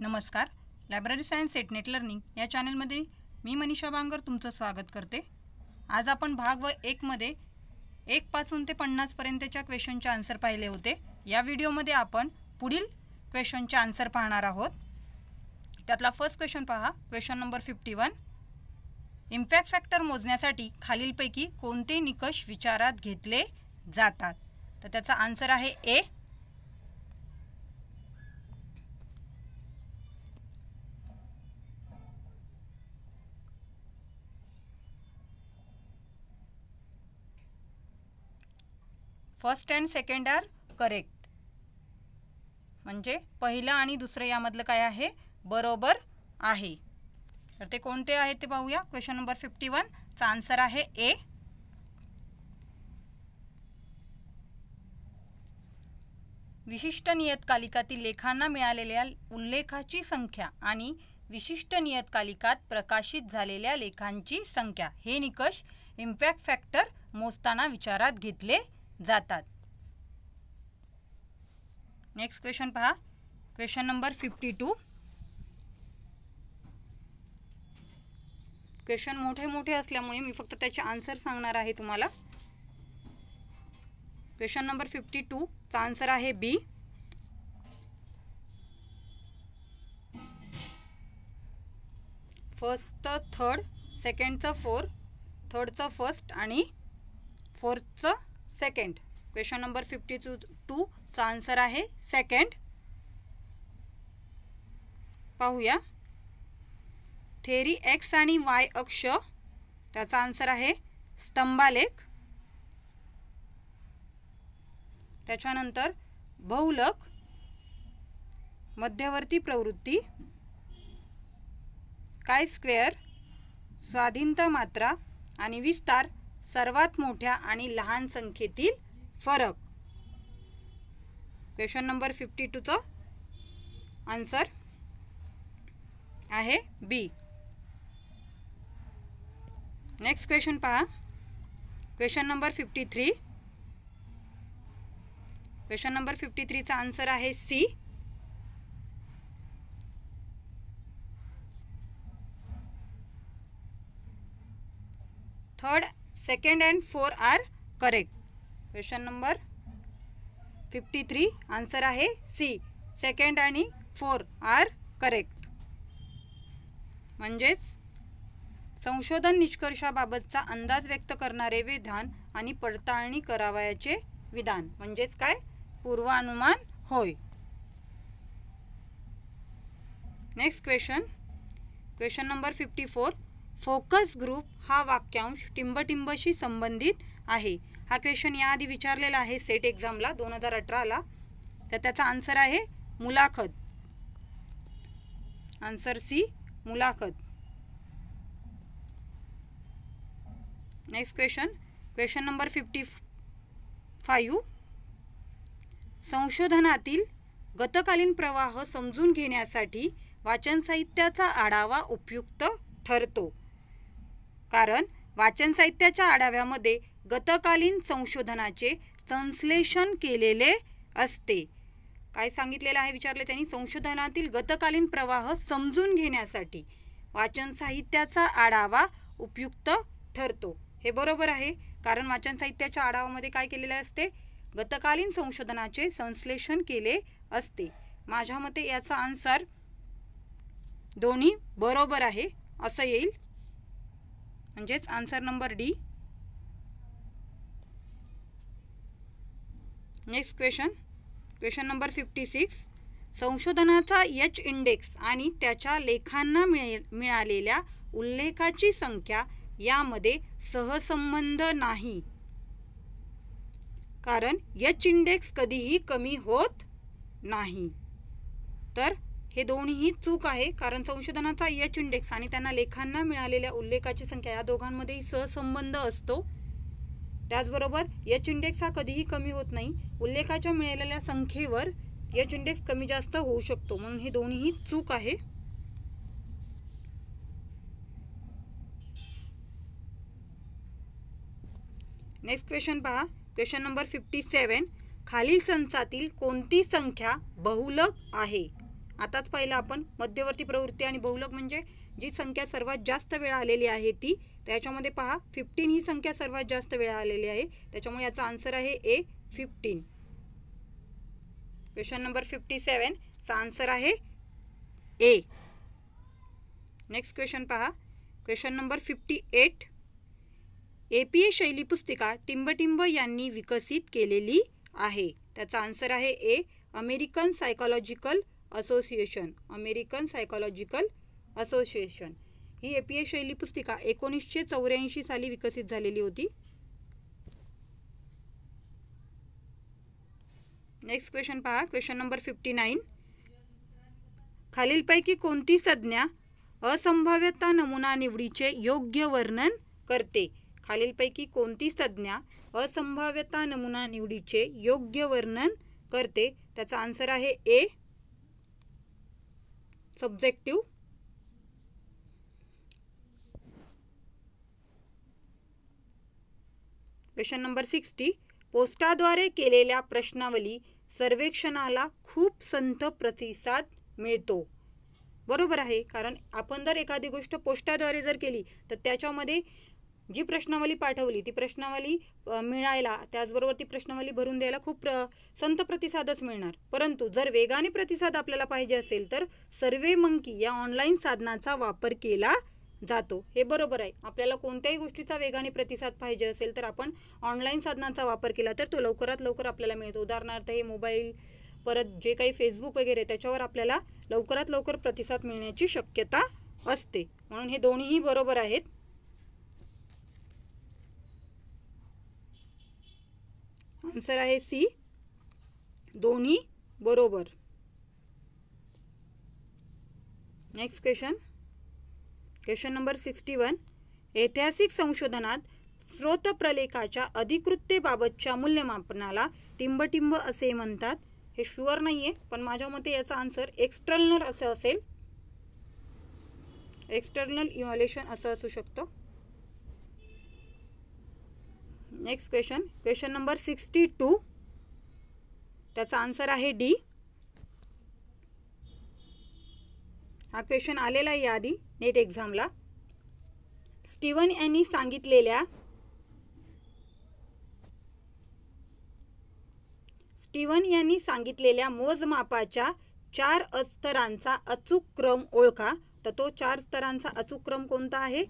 नमस्कार. Library science set net learning या चॅनलमध्ये मी मनीषा बांगर तुमचं स्वागत करते. आज आपण भाग 1 मध्ये 1 पासून ते 50 पर्यंतच्या क्वेश्चनचे आन्सर पाहिले होते. या व्हिडिओमध्ये आपण पुढील क्वेश्चनचे आन्सर पाहणार आहोत. त्यातला फर्स्ट क्वेश्चन पहा. Question number 51. इम्पॅक्ट फॅक्टर मोजण्यासाठी खालीलपैकी कोणते निकष विचारात घेतले जातात? तर त्याचा आन्सर आहे A. First and second are correct. म्हणजे पहिलं आणि दुसरं यामधलं काय आहे? बरोबर आहे. तर ते कोणते आहेत ते पाहूया. क्वेश्चन नंबर 51 चा आन्सर आहे ए. विशिष्ट नियतकालिकातील लेखांना मिळालेल्या उल्लेखाची संख्या आणि विशिष्ट नियतकालिकात प्रकाशित झालेल्या लेखांची संख्या हे निकष इम्पॅक्ट फॅक्टर मोजताना विचारात घेतले जातात. नेक्स्ट क्वेश्चन पहा. Question number 52. क्वेश्चन मोठे असल्यामुळे मी फक्त त्याचे आन्सर सांगणार आहे तुम्हाला. क्वेश्चन नंबर 52 चा आन्सर आहे बी. फर्स्टचं थर्ड, सेकंडचं फोर्थ, थर्डचं फर्स्ट आणि फोर्थचं सेकंड. क्वेश्चन नंबर 52 चा आन्सर आहे सेकंड. पाहूया. थेरी एक्स आणि वाय अक्ष, त्याचा आन्सर आहे स्तंभालेख. त्याच्यानंतर बहुलक, मध्यवर्ती प्रवृत्ती, काय स्क्वेअर, स्वाधीनता मात्रा आणि विस्तार, सर्वात मोठ्या आणि लहान संख्येतील फरक. क्वेश्चन नंबर 52 चा आन्सर आहे बी. नेक्स्ट क्वेश्चन पहा. Question number 53. क्वेश्चन नंबर 53 चा आन्सर आहे C. Third, second and four are correct. Question number 53 answer आहे सी. सेकंड आणि फोर आर करेक्ट. म्हणजेच संशोधन निष्कर्षाबाबतचा अंदाज व्यक्त करणारे विधान आणि पडताळणी करावयाचे विधान म्हणजेच काय? पूर्वानुमान होय. Next question. Question number 54. Focus group हा वाक्यांश टिंबटिंबशी संबंधित आहे. हा क्वेश्चन याआधी विचारलेला आहे सेट एक्झामला 2018ला. तर त्याचा आन्सर आहे मुलाखत. आन्सर सी, मुलाखत. Next question. Question number 55. संशोधनातील गतकालीन प्रवाह समजून घेण्यासाठी वाचन साहित्याचा आढावा उपयुक्त ठरतो. कारण वाचन साहित्याच्या आढाव्यामध्ये गतकालीन संशोधनाचे संश्लेषण केलेले असते. काय सांगितलेलं आहे विचारले त्यांनी? संशोधनातील गतकालीन प्रवाह समजून घेण्यासाठी वाचन साहित्याचा आढावा उपयुक्त ठरतो. हे बरोबर आहे. कारण वाचन साहित्याच्या आढावामध्ये काय केलेले असते? गतकालीन संशोधनाचे संश्लेषण केले असते. माझ्या मते याचा आन्सर दोन्ही बरोबर आहे असं येईल. म्हणजेच answer number D. Next question. Question number 56. संशोधनाचा एच इंडेक्स आणि त्याच्या लेखांना मिळालेल्या उल्लेखाची संख्या यामध्ये सहसंबंध नाही. कारण एच इंडेक्स कधीही कमी होत नाही. तर हे दोन्हीही चूक आहे. कारण संशोधनाचा एच इंडेक्स आणि त्यांना लेखांना मिळालेल्या उल्लेखाची संख्या या दोघांमध्येही सहसंबंध असतो. त्याचबरोबर एच इंडेक्स हा कधीही कमी होत नाही. उल्लेखाच्या मिळालेल्या संख्येवर एच इंडेक्स कमी जास्त होऊ शकतो. म्हणून हे दोन्हीही चूक आहे. नेक्स्ट क्वेश्चन पहा. Question number 57. खालील संचातील कोणती संख्या बहुलक आहे? आताच पाहिलं आपण मध्यवर्ती प्रवृत्ती आणि बहुलक म्हणजे जी संख्या सर्वात जास्त वेळा आलेली आहे ती. त्याच्यामध्ये पहा 15 ही संख्या सर्वात जास्त वेळा आलेली आहे, त्याच्यामुळे याचा आन्सर आहे ए 15. क्वेश्चन नंबर 57 चा आन्सर आहे ए. नेक्स्ट क्वेश्चन पहा, क्वेश्चन नंबर 58. APA शैली पुस्तिका टिंबटिंब यांनी विकसित केलेली आहे. त्याचा आन्सर आहे A American Psychological Association. American Psychological Association ही APA शैली पुस्तिका 1984 साली विकसित झालेली होती. नेक्स्ट क्वेश्चन पहा, क्वेश्चन नंबर 59. खालीलपैकी कोणती संज्ञा असंभाव्यता नमुना निवडीचे योग्य वर्णन करते? खालीलपैकी कोणती संज्ञा असंभाव्यता नमुना निवडीचे योग्य वर्णन करते? त्याचा आन्सर आहे ए सब्जेक्टिव्ह. Question number 60. पोस्टाद्वारे केलेल्या प्रश्नावली सर्वेक्षणाला खूप संथ प्रतिसाद मिळतो. बरोबर आहे, कारण आपण जर एखादी गोष्ट पोस्टाद्वारे जर केली तर त्याच्यामध्ये जी प्रश्नावली पाठवली ती प्रश्नावली मिळायला, त्याचबरोबर ती प्रश्नावली भरून द्यायला खूप संथ प्रतिसादच मिळणार. परंतु जर वेगाने प्रतिसाद आपल्याला पाहिजे असेल तर सर्वे मंकी या ऑनलाईन साधनाचा वापर केला जातो. हे बरोबर आहे. आपल्याला कोणत्याही गोष्टीचा वेगाने प्रतिसाद पाहिजे असेल तर आपण ऑनलाईन साधनांचा वापर केला तर तो लवकरात लवकर आपल्याला मिळतो. उदाहरणार्थ हे मोबाईल, परत जे काही फेसबुक वगैरे त्याच्यावर आपल्याला लवकरात लवकर प्रतिसाद मिळण्याची शक्यता असते. म्हणून हे दोन्हीही बरोबर आहेत. आन्सर आहे सी, दोन्ही बरोबर. Next question, question number 61. ऐतिहासिक संशोधनात स्रोत प्रलेखाच्या अधिकृततेबाबतच्या मूल्यमापनाला टिंबटिंब असे म्हणतात. हे शुअर नाही आहे, पण माझ्या मते याचा आन्सर एक्सटर्नल असं असेल. एक्सटर्नल इव्हॅल्युएशन असं असू शकतं. Next question, question number 62. त्याचा आन्सर आहे डी. हा क्वेश्चन आलेला आहे याआधी नेट एक्झामला. स्टीवन यांनी सांगितलेल्या मोजमापाच्या 4 स्तरांचा अचूक क्रम ओळखा. तर तो 4 स्तरांचा अचूक क्रम कोणता आहे?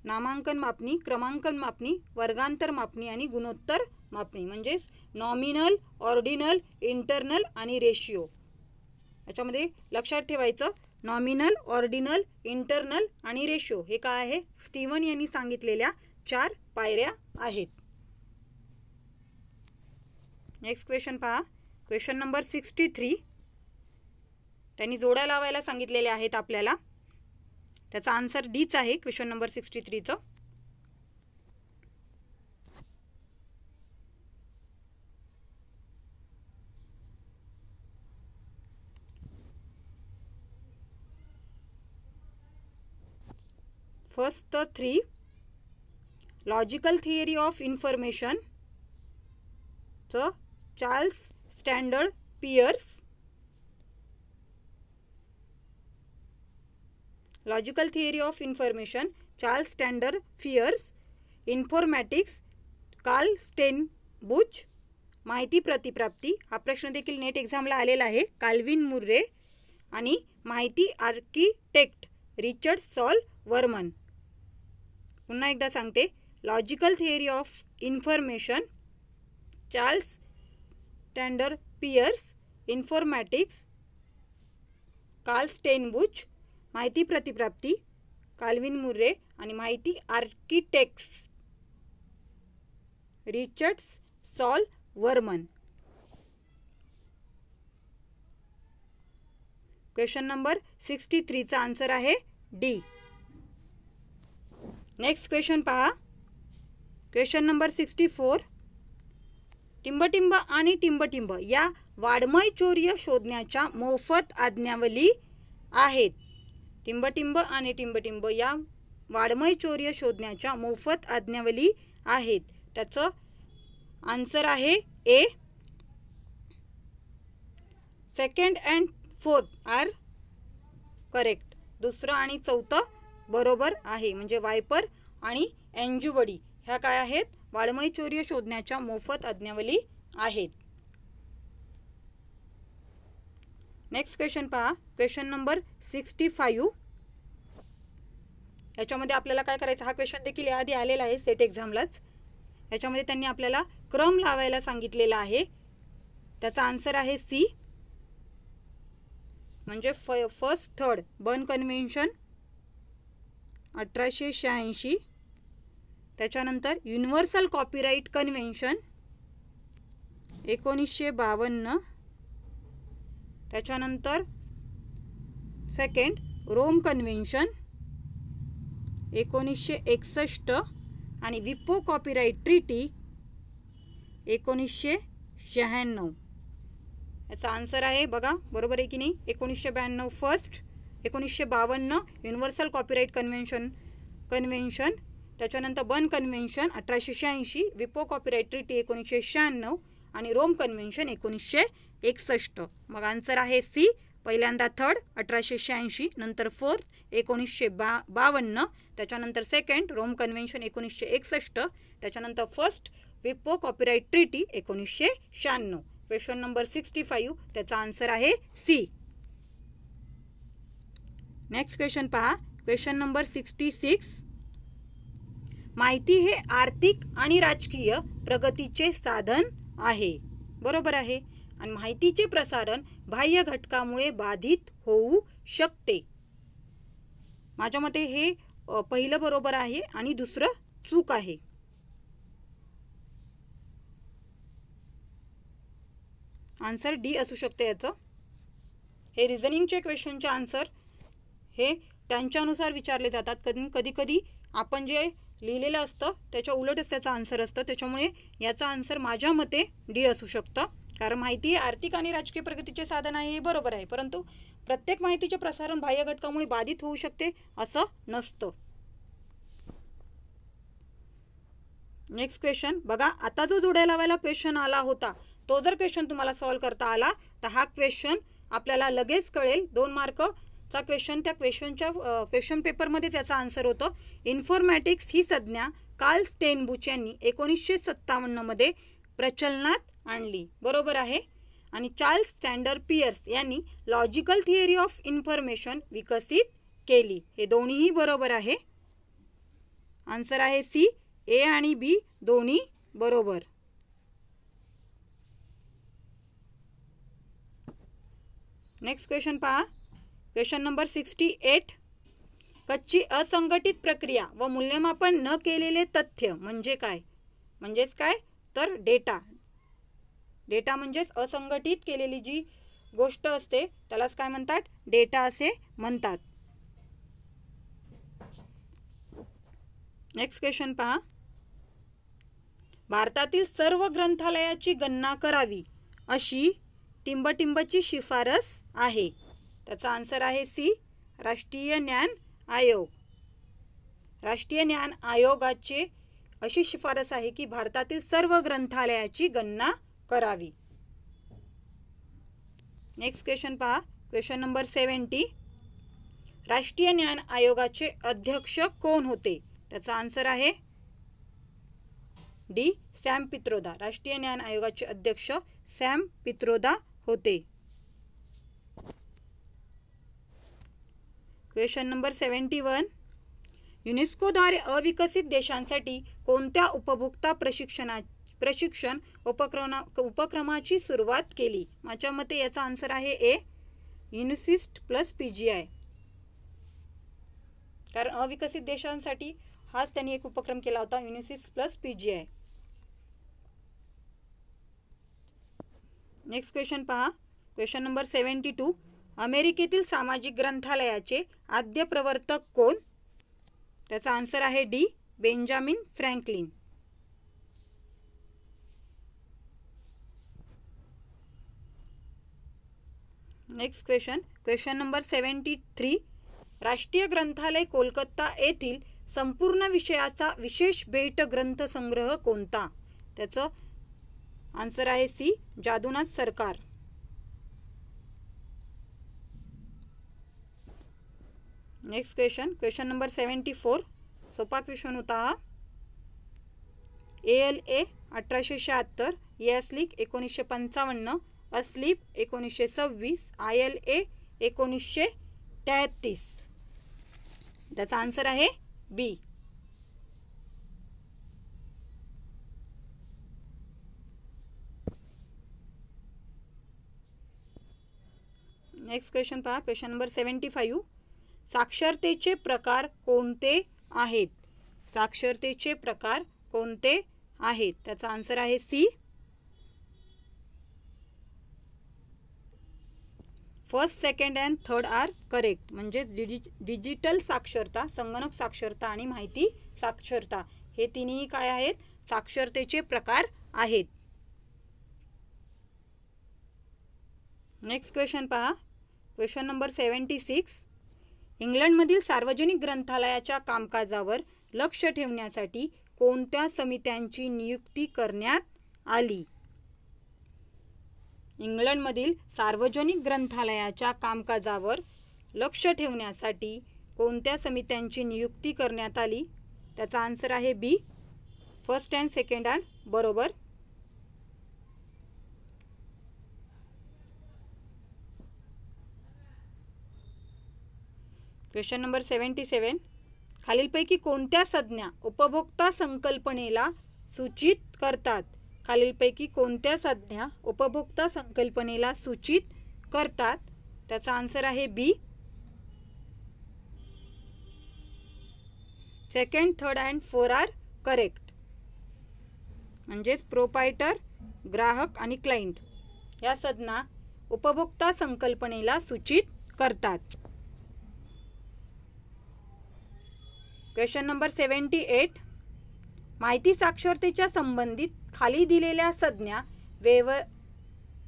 नामांकन मापणी, क्रमांकन मापणी, वर्गांतर मापणी आणि गुणोत्तर मापणी. म्हणजेच नॉमिनल, ऑर्डिनल, इंटरनल आणि रेशिओ. याच्यामध्ये लक्षात ठेवायचं नॉमिनल, ऑर्डिनल, इंटरनल आणि रेशिओ हे काय आहे? स्टीवन यांनी सांगितलेल्या 4 पायऱ्या आहेत. नेक्स्ट क्वेश्चन पहा, क्वेश्चन नंबर 63. त्यांनी जोड्या लावायला सांगितलेल्या आहेत आपल्याला. त्याचा आन्सर डीच आहे क्वेश्चन नंबर 63चं. First 3 logical theory of information च Charles Standard Peirce. Logical theory of information Charles Standard Peirce. Informatics Karl Steinbuch. माहिती प्रतिप्राप्ती हा प्रश्न देखील नेट एक्झामला आलेला आहे. Calvin Mooers. आणि माहिती आर्किटेक्ट रिचर्ड सॉल वर्मन. पुन्हा एकदा सांगते, logical theory of information Charles Standard Peirce. Informatics Karl Steinbuch. माहिती प्रतिप्राप्ती काल्विन मुर्रे. आणि माहिती architects Richard Saul Wurman. Question number 63चा answer आहे डी. नेक्स्ट क्वेश्चन पहा, क्वेश्चन नंबर 64. टिंबटिंब आणि टिंबटिंब या वाड्मय चौर्य शोधण्याच्या मोफत आज्ञावली आहेत. टिंबटिंब आणि टिंबटिंब या वाड्मय चौर्य शोधण्याच्या मोफत आज्ञावली आहेत. त्याचं आन्सर आहे A second and fourth are correct. दुसरं आणि चौथं बरोबर आहे. म्हणजे वायपर आणि एंजुबडी ह्या काय आहेत, वाळमय चौर्य शोधण्याच्या मोफत आज्ञावली आहेत. नेक्स्ट क्वेश्चन पहा, क्वेश्चन नंबर 65. याच्यामध्ये आपल्याला काय करायचं, हा क्वेश्चन देखील याआधी आलेला आहे सेट एक्झामलाच. याच्यामध्ये त्यांनी आपल्याला क्रम लावायला सांगितलेला आहे. त्याचा आन्सर आहे सी, म्हणजे फर्स्ट थर्ड बर्न कन्व्हेन्शन 1886, त्याच्यानंतर युनिव्हर्सल कॉपीराइट कन्व्हेन्शन 1952, त्याच्यानंतर सेकंड रोम कन्व्हेन्शन 1961 आणि विपो कॉपीराइट ट्रीटी 1996. याचा आन्सर आहे बघा, बरोबर आहे की नाही, 1992 फर्स्ट, 1952 युनिव्हर्सल कॉपीराइट कन्व्हेन्शन, त्याच्यानंतर बर्न कन्व्हेन्शन 1886, विपो कॉपीराइट ट्रीटी 1996 आणि रोम कन्व्हेन्शन 1961. मग आन्सर आहे सी. पहिल्यांदा थर्ड 1886, नंतर फोर्थ 1952, त्याच्यानंतर सेकंड रोम कन्व्हेन्शन 1961, त्याच्यानंतर फर्स्ट विपो कॉपीराइट ट्रीटी 1996. क्वेश्चन नंबर 65 त्याचा आन्सर आहे सी. नेक्स्ट क्वेश्चन पहा, क्वेश्चन नंबर 66. माहिती हे आर्थिक आणि राजकीय प्रगतीचे साधन आहे. बरोबर आहे. आणि माहितीचे प्रसारण बाह्य घटकामुळे बाधित होऊ शकते. माझ्या मते हे पहिलं बरोबर आहे आणि दुसरं चूक आहे. आन्सर डी असू शकते याचं. हे रिझनिंगचे क्वेश्चनचे आन्सर हे त्यांच्यानुसार विचारले जातात. कधी कधी आपण जे लिहिलेलं असतं त्याच्या उलटच त्याचा आन्सर असतं. त्याच्यामुळे याचा आन्सर माझ्या मते डी असू शकतं. कारण माहिती आर्थिक आणि राजकीय प्रगतीचे साधन आहे हे बरोबर आहे, परंतु प्रत्येक माहितीचे प्रसारण बाह्य घटकामुळे बाधित होऊ शकते असं नसतं. नेक्स्ट क्वेश्चन बघा, आता जो जोड्या लावायला क्वेश्चन आला होता तो जर क्वेश्चन तुम्हाला सॉल्व करता आला तर हा क्वेश्चन आपल्याला लगेच कळेल. 2 मार्कचा क्वेश्चन, त्या क्वेश्चन पेपरमध्ये त्याचा आन्सर होतं. इन्फॉर्मॅटिक्स ही संज्ञा कार्ल स्टेनबुच यांनी 1957 मध्ये प्रचलनात आणली. बरोबर आहे. आणि चार्ल्स स्टँडर्ड पियर्स यांनी लॉजिकल थिअरी ऑफ इन्फॉर्मेशन विकसित केली. हे दोन्हीही बरोबर आहे. आन्सर आहे सी. ए आणि बी दोन्ही बरोबर. नेक्स्ट क्वेश्चन पहा, क्वेश्चन नंबर 68. कच्ची असंघटित प्रक्रिया व मूल्यमापन न केलेले तथ्य म्हणजे काय? म्हणजेच काय तर डेटा. डेटा म्हणजेच असंघटित केलेली जी गोष्ट असते त्यालाच काय म्हणतात, डेटा असे म्हणतात. नेक्स्ट क्वेश्चन पहा, भारतातील सर्व ग्रंथालयाची गणना करावी अशी टिंबटिंबची शिफारस आहे. त्याचा आन्सर आहे सी. राष्ट्रीय ज्ञान आयोग. राष्ट्रीय ज्ञान आयोगाची अशी शिफारस आहे की भारतातील सर्व ग्रंथालयाची गणना करावी. नेक्स्ट क्वेश्चन पहा, क्वेश्चन नंबर 70. राष्ट्रीय ज्ञान आयोगाचे अध्यक्ष कोण होते? त्याचा आन्सर आहे डी. सॅम पित्रोदा. राष्ट्रीय ज्ञान आयोगाचे अध्यक्ष सॅम पित्रोदा होते. Question number 71. युनेस्कोद्वारे अविकसित देशांसाठी कोणत्या उपभोक्ता प्रशिक्षण उपक्रमाची सुरुवात केली? माझ्या मते याचा आन्सर आहे ए. युनिसिस्ट प्लस PGI. कारण अविकसित देशांसाठी हाच त्यांनी एक उपक्रम केला होता, युनिसिस्ट प्लस PGI. नेक्स्ट क्वेश्चन पहा, क्वेश्चन नंबर 72. अमेरिकेतील सामाजिक ग्रंथालयाचे आद्य प्रवर्तक कोण? त्याचा आन्सर आहे D. Benjamin Franklin. Next question number 73. राष्ट्रीय ग्रंथालय कोलकाता येथील संपूर्ण विषयाचा विशेष भेट ग्रंथसंग्रह कोणता? त्याचं आन्सर आहे सी. जादूनाथ सरकार. Next question number 74. सोपा क्वेश्चन होता हा. ALA 1876, यास्लिक 1955, asleep 1926, ILA 1933. त्याचा आन्सर आहे बी. नेक्स्ट क्वेश्चन पहा. Question number 75. साक्षरतेचे प्रकार कोणते आहेत? साक्षरतेचे प्रकार कोणते आहेत? त्याचा आन्सर आहे C. First, second and third are correct. म्हणजे डिजिटल साक्षरता, संगणक साक्षरता आणि माहिती साक्षरता हे तिन्ही काय आहेत? साक्षरतेचे प्रकार आहेत. नेक्स्ट क्वेश्चन पहा. Question number 76. इंग्लंडमधील सार्वजनिक ग्रंथालयाच्या कामकाजावर लक्ष ठेवण्यासाठी कोणत्या समित्यांची नियुक्ती करण्यात आली? इंग्लंडमधील सार्वजनिक ग्रंथालयाच्या कामकाजावर लक्ष ठेवण्यासाठी कोणत्या समित्यांची नियुक्ती करण्यात आली? त्याचा आन्सर आहे B. First and second R बरोबर. Question number 77. खालीलपैकी कोणत्या संज्ञा उपभोक्ता संकल्पनेला सूचित करतात? खालीलपैकी कोणत्या संज्ञा उपभोक्ता संकल्पनेला सूचित करतात? त्याचा आन्सर आहे B. Second, third and four are correct. म्हणजेच प्रोपायटर, ग्राहक आणि क्लायंट या संज्ञा उपभोक्ता संकल्पनेला सूचित करतात. Question number 78. माहिती साक्षरतेच्या संबंधित खाली दिलेल्या संज्ञा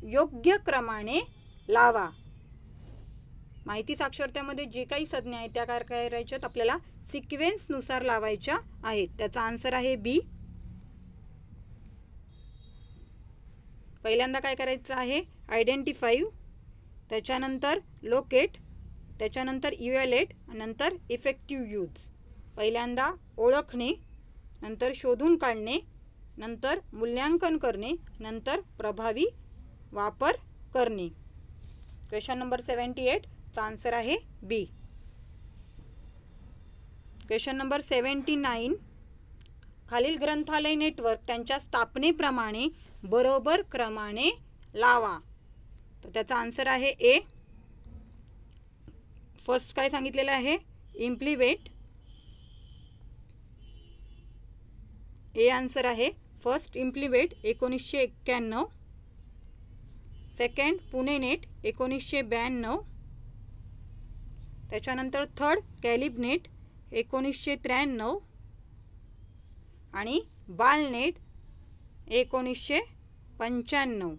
योग्य क्रमाने लावा. माहिती साक्षरतेमध्ये जे काही संज्ञा आहेत त्या काय करायच्यात? आपल्याला सिक्वेन्सनुसार लावायच्या आहेत. त्याचा आन्सर आहे बी. पहिल्यांदा काय करायचं आहे? आयडेंटिफाय, त्याच्यानंतर लोकेट, त्याच्यानंतर इव्हॅल्युएट, नंतर इफेक्टिव्ह यूज. पहिल्यांदा ओळखणे, नंतर शोधून काढणे, नंतर मूल्यांकन करणे, नंतर प्रभावी वापर करणे. क्वेश्चन नंबर 78 चा आन्सर आहे बी. Question number 79. खालील ग्रंथालय नेटवर्क त्यांच्या स्थापनेप्रमाणे बरोबर क्रमाने लावा. तर त्याचा आन्सर आहे ए. फर्स्ट काय सांगितलेलं आहे? इम्प्लिमेंट. ए आन्सर आहे. First implement 1991. Second Pune net 1992. त्याच्यानंतर थर्ड कॅलिबनेट 1993 आणि बालनेट 1995.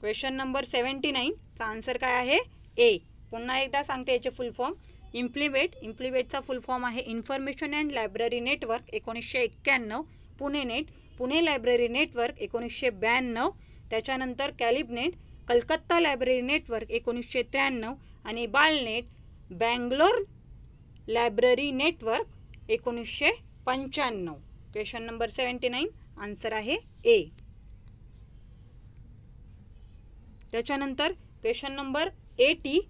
क्वेश्चन नंबर 79 चा आन्सर काय आहे? ए. पुन्हा एकदा सांगते याचे फुल फॉर्म. इम्प्लिमेंटचा फुल फॉर्म आहे information and library network 1991. Pune net Pune library network 1992. त्याच्यानंतर कॅलिबनेट कलकत्ता लायब्ररी नेटवर्क 1993 आणि BALNET Bangalore library network 1995. Question number 79 answer आहे ए. त्याच्यानंतर क्वेश्चन नंबर 80.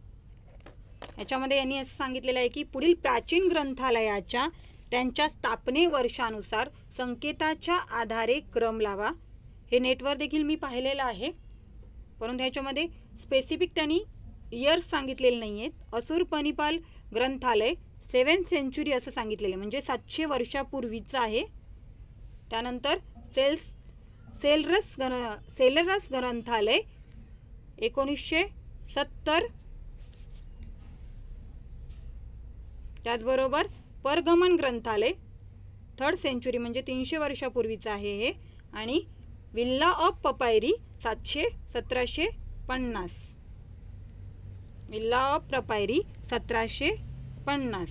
याच्यामध्ये यांनी असं सांगितलेलं आहे की पुढील प्राचीन ग्रंथालयाच्या त्यांच्या स्थापने वर्षानुसार संकेताच्या आधारे क्रम लावा. हे नेटवर देखील मी पाहिलेलं आहे, परंतु ह्याच्यामध्ये स्पेसिफिक त्यांनी इयर्स सांगितलेले नाही आहेत. असूरपणिपाल ग्रंथालय 7th सेंचुरी असं सांगितलेलं आहे, म्हणजे 700 वर्षापूर्वीचं आहे. त्यानंतर सेलरस ग्रंथालय 1970. त्याचबरोबर परगमन ग्रंथालय 3rd सेंचुरी म्हणजे 300 वर्षापूर्वीचं आहे हे. आणि Villa of Papyri 1750. Villa of Papyri 1750.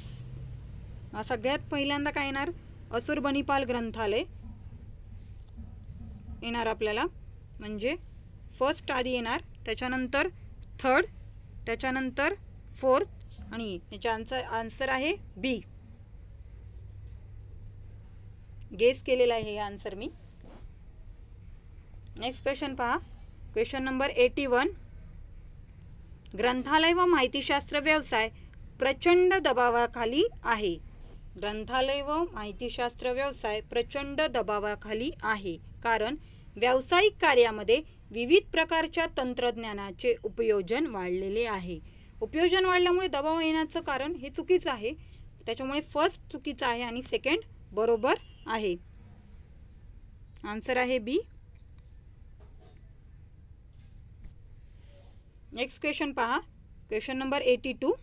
सगळ्यात पहिल्यांदा काय येणार? असूरबनिपाल ग्रंथालय येणार आपल्याला, म्हणजे फर्स्ट आधी येणार, त्याच्यानंतर थर्ड, त्याच्यानंतर फोर्थ आणि याचा आन्सर आहे बी. गेस केलेला आहे हे आन्सर मी. नेक्स्ट क्वेश्चन पहा. Question number 81. ग्रंथालय व माहितीशास्त्र व्यवसाय प्रचंड दबावाखाली आहे. ग्रंथालय व माहितीशास्त्र व्यवसाय प्रचंड दबावाखाली आहे कारण व्यावसायिक कार्यामध्ये विविध प्रकारच्या तंत्रज्ञानाचे उपयोजन वाढलेले आहे. उपयोजन वाढल्यामुळे दबाव येण्याचं कारण हे चुकीचं आहे. त्याच्यामुळे फर्स्ट चुकीचं आहे आणि सेकंड बरोबर आहे. आन्सर आहे बी. नेक्स्ट क्वेश्चन पहा. Question number 82.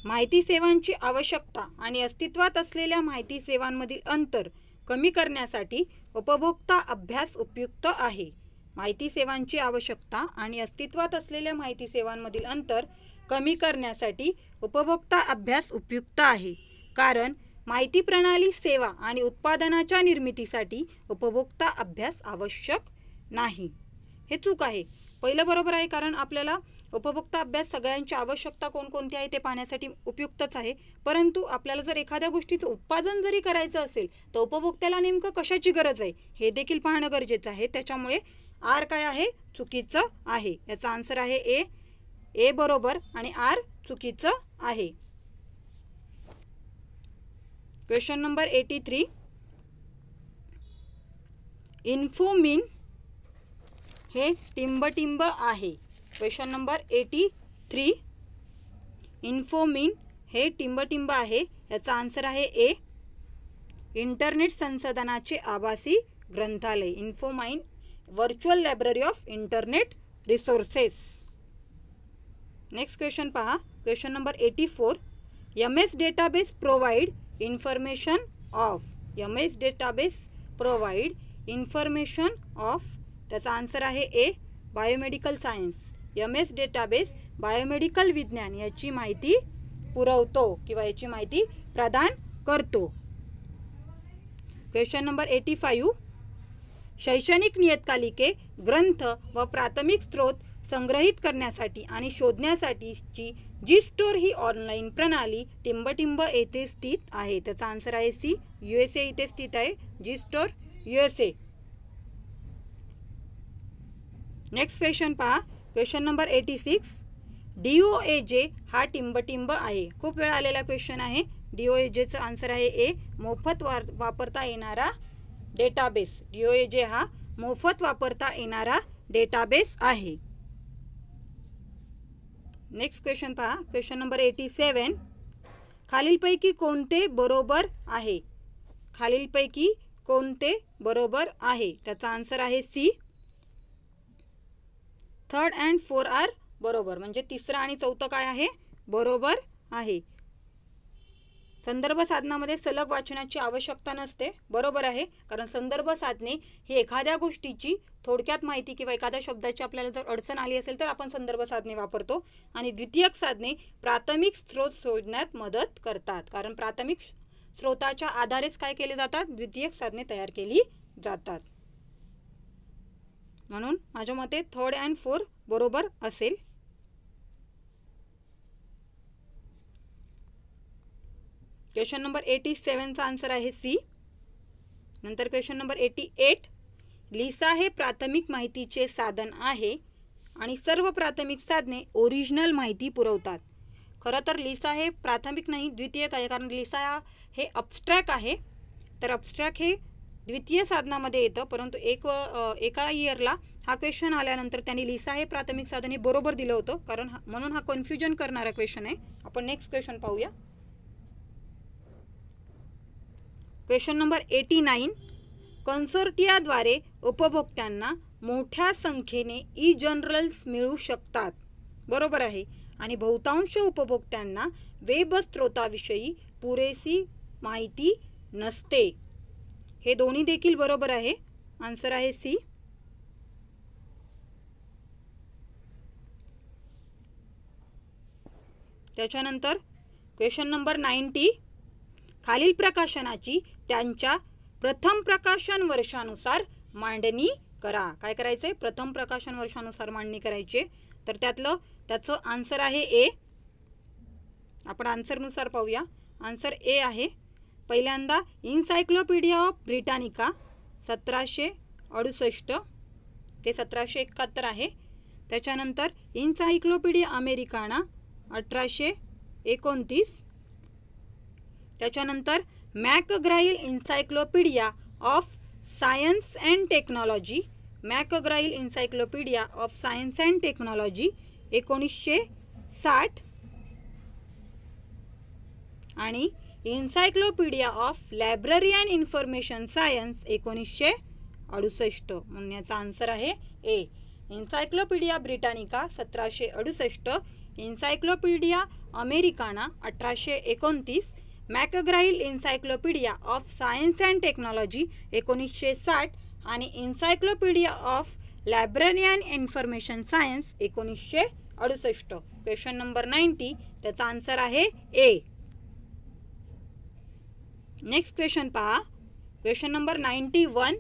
माहिती सेवांची आवश्यकता आणि अस्तित्वात असलेल्या माहिती सेवांमधील अंतर कमी करण्यासाठी उपभोक्ता अभ्यास उपयुक्त आहे. माहिती सेवांची आवश्यकता आणि अस्तित्वात असलेल्या माहिती सेवांमधील अंतर कमी करण्यासाठी उपभोक्ता अभ्यास उपयुक्त आहे कारण माहिती प्रणाली सेवा आणि उत्पादनाच्या निर्मितीसाठी उपभोक्ता अभ्यास आवश्यक नाही. हे चूक आहे. पहिलं बरोबर आहे कारण आपल्याला उपभोक्ता अभ्यास सगळ्यांची आवश्यकता कोणकोणती आहे ते पाहण्यासाठी उपयुक्तच आहे. परंतु आपल्याला जर एखाद्या गोष्टीचं उत्पादन जरी करायचं असेल तर उपभोक्त्याला नेमकं कशाची गरज आहे हे देखील पाहणं गरजेचं आहे. त्याच्यामुळे आर काय आहे? चुकीचं आहे. याचा आन्सर आहे ए. ए बरोबर आणि आर चुकीचं आहे. Question number 83. इन्फोमिन हे टिंबटिंब आहे. Question number 83. इन्फोमिन हे टिंबटिंब आहे. याचा आन्सर आहे ए. इंटरनेट संसाधनाचे आभासी ग्रंथालय. Infomine virtual library of internet resources. Next question पहा. Question number 84. MS database provide information of. MS database provide information of. त्याचा आन्सर आहे A. Biomedical science. MS database biomedical विज्ञान याची माहिती पुरवतो किंवा याची माहिती प्रदान करतो. Question number 85. शैक्षणिक नियतकालिके, ग्रंथ व प्राथमिक स्त्रोत संग्रहित करण्यासाठी आणि शोधण्यासाठीची जी-स्टोर ही ऑनलाईन प्रणाली टिंबटिंब येथे स्थित आहे. त्याचा आन्सर आहे सी. USA इथे स्थित आहे. जी-स्टोर USA. नेक्स्ट क्वेश्चन पहा. Question number 86. DOAJ हा टिंबटिंब आहे. खूप वेळा आलेला क्वेश्चन आहे. DOAJचं आन्सर आहे ए. मोफत वापरता येणारा डेटाबेस. DOAJ हा मोफत वापरता येणारा डेटाबेस आहे. नेक्स्ट क्वेश्चन पहा. Question number 87. खालीलपैकी कोणते बरोबर आहे? खालीलपैकी कोणते बरोबर आहे? त्याचा आन्सर आहे सी. 3rd and 4 आर बरोबर. म्हणजे तिसरं आणि चौथं काय आहे? बरोबर आहे. संदर्भ साधनामध्ये सलग वाचनाची आवश्यकता नसते. बरोबर आहे. कारण संदर्भ साधने ही एखाद्या गोष्टीची थोडक्यात माहिती किंवा एखाद्या शब्दाची आपल्याला जर अडचण आली असेल तर आपण संदर्भ साधने वापरतो. आणि द्वितीयक साधने प्राथमिक स्रोत शोधण्यात मदत करतात. कारण प्राथमिक स्रोताच्या आधारेच काय केले जातात? द्वितीयक साधने तयार केली जातात. म्हणून माझ्या मते 3rd and 4 बरोबर असेल. क्वेश्चन नंबर 87चा आन्सर आहे सी. नंतर क्वेश्चन नंबर 88. लिसा हे प्राथमिक माहितीचे साधन आहे आणि सर्व प्राथमिक साधने ओरिजिनल माहिती पुरवतात. खरं तर लिसा हे प्राथमिक नाही, द्वितीयक आहे. कारण लिसा हे अबस्ट्रॅक्ट आहे. तर अबस्ट्रॅक्ट हे द्वितीय साधनामध्ये येतं. परंतु एका इयरला हा क्वेश्चन आल्यानंतर त्यांनी लिसा हे प्राथमिक साधन हे बरोबर दिलं होतं. कारण म्हणून हा कन्फ्युजन करणारा क्वेश्चन आहे. आपण नेक्स्ट क्वेश्चन पाहूया. Question number 89. कन्सोर्टियाद्वारे उपभोक्त्यांना मोठ्या संख्येने ई-जर्नल्स मिळू शकतात. बरोबर आहे. आणि बहुतांश उपभोक्त्यांना वेब स्त्रोताविषयी पुरेशी माहिती नसते. हे दोन्ही देखील बरोबर आहे. आन्सर आहे सी. त्याच्यानंतर क्वेश्चन नंबर 90. खालील प्रकाशनाची त्यांच्या प्रथम प्रकाशन वर्षानुसार मांडणी करा. काय करायचे? प्रथम प्रकाशन वर्षानुसार मांडणी करायचे. तर त्याचं आन्सर आहे ए. आपण आन्सरनुसार पाहूया. आन्सर ए आहे. पहिल्यांदा इन्सायक्लोपीडिया ऑफ ब्रिटानिका 1768 ते 1771 आहे. त्याच्यानंतर इन्सायक्लोपीडिया अमेरिकाना 1829. त्याच्यानंतर McGraw Hill encyclopedia of science and technology, McGraw Hill encyclopedia of science and technology 1960 आणि encyclopedia of library and information science 1968. म्हणून याचा आन्सर आहे A. Encyclopedia Britannica 1768, encyclopedia Americana 1829, McGraw Hill encyclopedia of science and technology 1960 आणि encyclopedia of library and information science 1968. Question number 90 त्याचा answer आहे A. Next question पहा. Question number 91.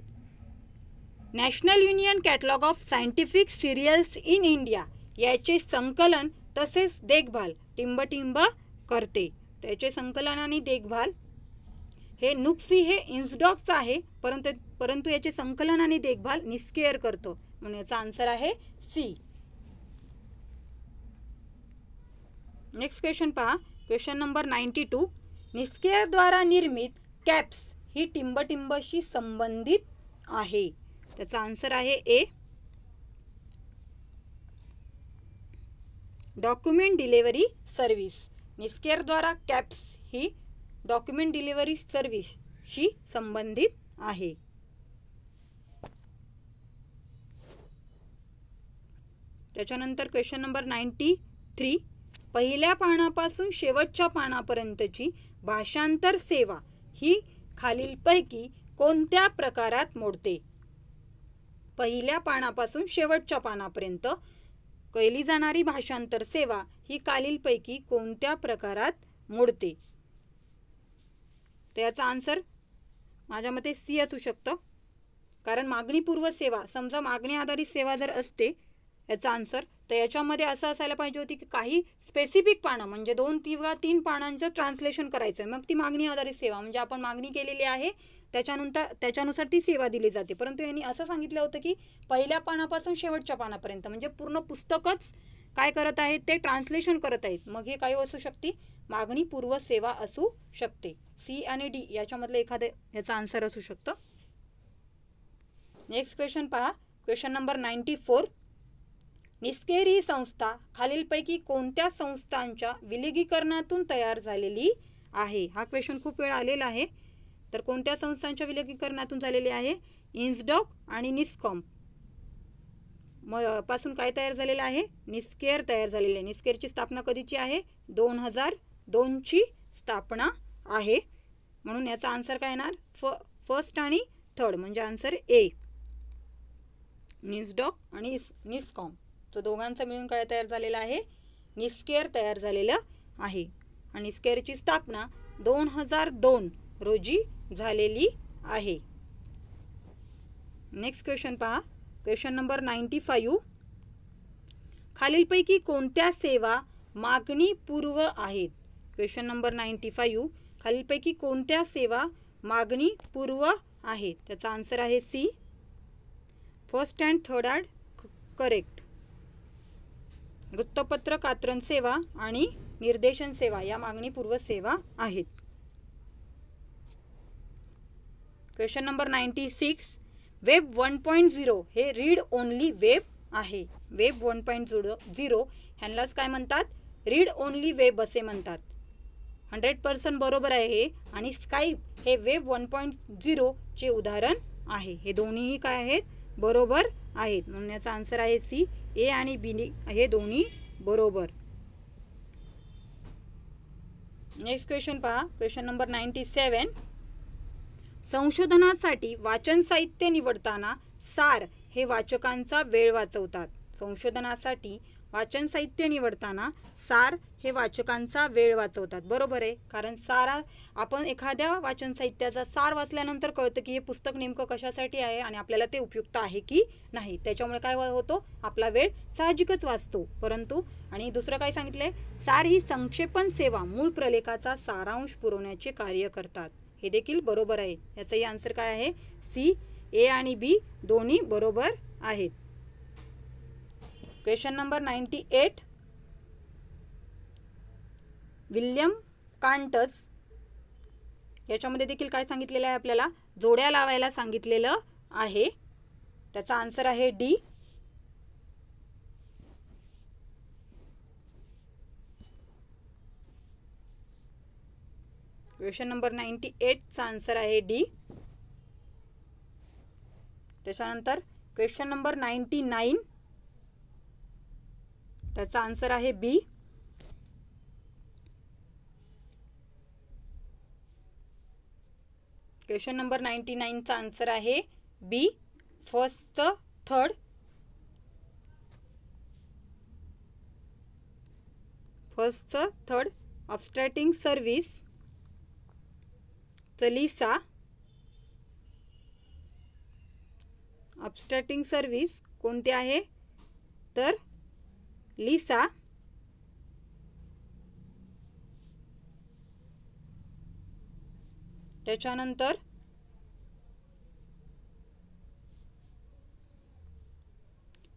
National union catalogue of scientific serials in India याचे संकलन तसेच देखभाल टिंबटिंब करते. त्याचे संकलन आणि देखभाल हे नुक्सी हे इन्सडॉकचं आहे, परंतु याचे संकलन आणि देखभाल निस्केअर करतो. म्हणून याचा आन्सर आहे सी. नेक्स्ट क्वेश्चन पहा. Question number 92. निस्केअरद्वारा निर्मित कॅप्स ही टिंबटिंबशी संबंधित आहे. त्याचा आन्सर आहे ए. Document delivery service. निस्केअरद्वारा कॅप्स ही डॉक्युमेंट डिलिव्हरी सर्व्हिसशी संबंधित आहे. त्याच्यानंतर क्वेश्चन नंबर 93. पहिल्या पानापासून शेवटच्या पानापर्यंतची भाषांतर सेवा ही खालीलपैकी कोणत्या प्रकारात मोडते? पहिल्या पानापासून शेवटच्या पानापर्यंत केली जाणारी भाषांतर सेवा ही खालीलपैकी कोणत्या प्रकारात मोडते? तर याचा आन्सर माझ्या मते सी असू शकतं, कारण मागणीपूर्व सेवा, समजा मागणी आधारित सेवा जर असते याचा आन्सर, तर याच्यामध्ये असं असायला पाहिजे होती की काही स्पेसिफिक पानं म्हणजे 2 किंवा 3 पानांचं ट्रान्सलेशन करायचं आहे, मग ती मागणी आधारित सेवा म्हणजे आपण मागणी केलेली आहे त्याच्यानुसार ती सेवा दिली जाते. परंतु यांनी असं सांगितलं होतं की पहिल्या पानापासून शेवटच्या पानापर्यंत म्हणजे पूर्ण पुस्तकच काय करत आहेत ते ट्रान्सलेशन करत आहेत. मग हे काय असू शकते? मागणीपूर्व सेवा असू शकते. सी आणि डी याच्यामधलं एखादं याचा आन्सर असू शकतं. नेक्स्ट क्वेश्चन पहा. Question number 94. निस्केअर ही संस्था खालीलपैकी कोणत्या संस्थांच्या विलगीकरणातून तयार झालेली आहे? हा क्वेश्चन खूप वेळा आलेला आहे. तर कोणत्या संस्थांच्या विलगीकरणातून झालेली आहे? इन्सडॉक आणि निस्कॉम पासून काय तयार झालेलं आहे? निस्केअर तयार झालेले आहे. निस्केअरची स्थापना कधीची आहे? 2002 ची स्थापना आहे. म्हणून याचा आन्सर काय येणार? फर्स्ट आणि थर्ड म्हणजे आन्सर ए. निस्डॉक आणि निस्कॉम तर दोघांचं मिळून काय तयार झालेलं आहे? निस्केअर तयार झालेलं आहे. आणि निस्केअरची स्थापना 2002 रोजी झालेली आहे. नेक्स्ट क्वेश्चन पहा. Question number 95. खालीलपैकी कोणत्या सेवा मागणीपूर्व आहेत? Question number 95. खालीलपैकी कोणत्या सेवा मागणीपूर्व आहेत? त्याचा आन्सर आहे C. First and third are correct. वृत्तपत्र कात्रण सेवा आणि निर्देशन सेवा या मागणीपूर्व सेवा आहेत. Question number 96. वेब 1.0 हे रीड ओनली वेब आहे. वेब 1.0 ह्यांनाच काय म्हणतात? रीड ओनली वेब असे म्हणतात. 100% बरोबर आहे हे. आणि स्काईप हे वेब 1.0 चे उदाहरण आहे. हे दोन्हीही काय आहेत? बरोबर आहेत. म्हणून याचा आन्सर आहे सी. ए आणि बी हे दोन्ही बरोबर. नेक्स्ट क्वेश्चन पहा. Question number 97. संशोधनासाठी वाचन साहित्य निवडताना सार हे वाचकांचा वेळ वाचवतात. संशोधनासाठी वाचन साहित्य निवडताना सार हे वाचकांचा वेळ वाचवतात, बरोबर आहे. कारण आपण एखाद्या वाचन साहित्याचा सार वाचल्यानंतर कळतं की हे पुस्तक नेमकं कशासाठी आहे आणि आपल्याला ते उपयुक्त आहे की नाही. त्याच्यामुळे काय होतो, आपला वेळ साहजिकच वाचतो. परंतु आणि दुसरं काय सांगितलंय, सार ही संक्षेपण सेवा मूळ प्रलेखाचा सारांश पुरवण्याचे कार्य करतात. हे देखील बरोबर आहे. याचाही आन्सर काय आहे, सी. ए आणि बी दोन्ही बरोबर आहेत. Question number 98. विल्यम कांटस याच्यामध्ये देखील काय सांगितलेलं आहे, आपल्याला जोड्या लावायला सांगितलेलं आहे. त्याचा आन्सर आहे डी. क्वेश्चन नंबर 98 चा आन्सर आहे डी. त्याच्यानंतर क्वेश्चन नंबर 99 त्याचा आन्सर आहे बी. क्वेश्चन नंबर 99 चा आन्सर आहे B. First third. Abstracting service LISA. Abstracting service कोणती आहे, तर लिसा. त्याच्यानंतर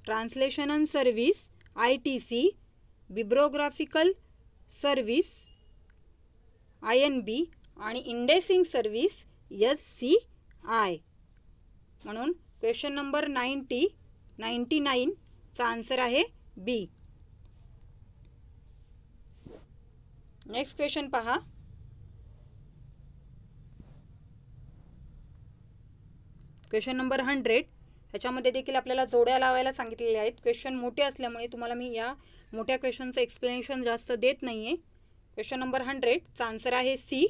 translation service ITC, bibliographical service INB आणि इंडेक्सिंग सर्व्हिस SCI. म्हणून क्वेश्चन नंबर 99 चा आन्सर आहे बी. नेक्स्ट क्वेश्चन पहा. Question number 100. ह्याच्यामध्ये देखील आपल्याला जोड्या लावायला सांगितलेले आहेत. क्वेश्चन मोठे असल्यामुळे तुम्हाला मी या मोठ्या क्वेश्चनचं एक्सप्लेनेशन जास्त देत नाही आहे. क्वेश्चन नंबर 100 चा आन्सर आहे सी.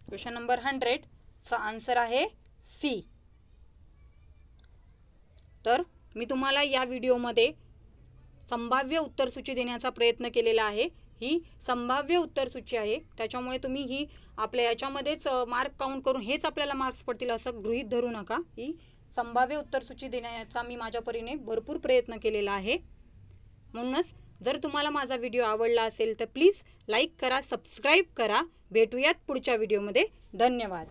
क्वेश्चन नंबर 100 चा आन्सर आहे सी. तर मी तुम्हाला या व्हिडिओमध्ये संभाव्य उत्तरसूची देण्याचा प्रयत्न केलेला आहे. ही संभाव्य उत्तरसूची आहे, त्याच्यामुळे तुम्ही ही आपल्या याच्यामध्येच मार्क काउंट करून हेच आपल्याला मार्क्स पडतील असं गृहीत धरू नका. ही संभाव्य उत्तरसूची देण्याचा मी माझ्या परीने भरपूर प्रयत्न केलेला आहे. म्हणूनच जर तुम्हाला माझा व्हिडिओ आवडला असेल तर प्लीज लाईक करा, सबस्क्राईब करा. भेटूयात पुढच्या व्हिडिओमध्ये. धन्यवाद.